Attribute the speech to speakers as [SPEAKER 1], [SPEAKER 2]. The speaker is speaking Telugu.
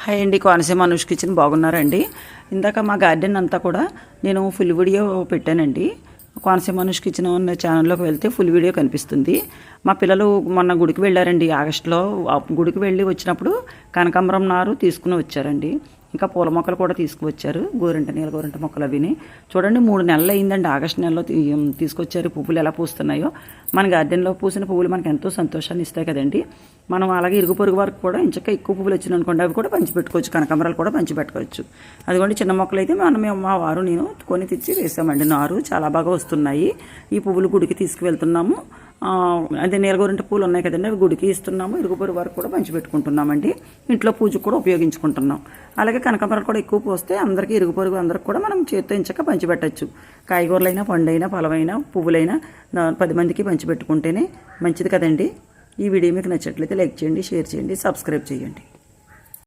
[SPEAKER 1] హాయ్ అండి, కోనసీమ అనుష్ కిచెన్ బాగున్నారండి. ఇందాక మా గార్డెన్ అంతా కూడా నేను ఫుల్ వీడియో పెట్టానండి. కోనసీమ అనుష్ కిచెన్ అనే ఛానల్లోకి వెళ్తే ఫుల్ వీడియో కనిపిస్తుంది. మా పిల్లలు మొన్న గుడికి వెళ్ళారండి. ఆగస్టులో గుడికి వెళ్ళి వచ్చినప్పుడు కనకాంబరం నారు తీసుకుని వచ్చారండి. ఇంకా పూల మొక్కలు కూడా తీసుకువచ్చారు. నీల గోరింట మొక్కలు అవిని చూడండి. 3 నెలలు అయిందండి. ఆగస్టు నెలలో తీసుకొచ్చారు. పువ్వులు ఎలా పూస్తున్నాయో, మన గార్డెన్లో పూసిన పువ్వులు మనకు ఎంతో సంతోషాన్ని ఇస్తాయి కదండి. మనం అలాగే ఇరుగు పొరుగు వరకు కూడా ఇంచక్క ఎక్కువ పువ్వులు వచ్చినాయి అనుకోండి, అవి కూడా పంచిపెట్టుకోవచ్చు. కనకాంబరాలు కూడా పంచిపెట్టుకోవచ్చు. అదిగోండి, చిన్న మొక్కలు అయితే మా వారు నేను కొని తెచ్చి వేసామండి. నారు చాలా బాగా వస్తున్నాయి. ఈ పువ్వులు గుడికి తీసుకువెళ్తున్నాము. అదే నీలగోరింట పూలు ఉన్నాయి కదండి, అవి గుడికి ఇస్తున్నాము. ఇరుగు పొరుగు వరకు కూడా పంచిపెట్టుకుంటున్నామండి. ఇంట్లో పూజకు కూడా ఉపయోగించుకుంటున్నాం. అలాగే కనకాంబరాలు కూడా ఎక్కువ పోస్తే అందరికీ, ఇరుగు పొరుగు అందరికి కూడా మనం చేత్తో ఇంచక్క పంచిపెట్టచ్చు. కాయగూరలైనా, పండైనా, ఫలమైనా, పువ్వులైనా 10 మందికి పంచిపెట్టుకుంటేనే మంచిది కదండి. ఈ వీడియో మీకు నచ్చినట్లయితే లైక్ చేయండి, షేర్ చేయండి, సబ్స్క్రైబ్ చేయండి.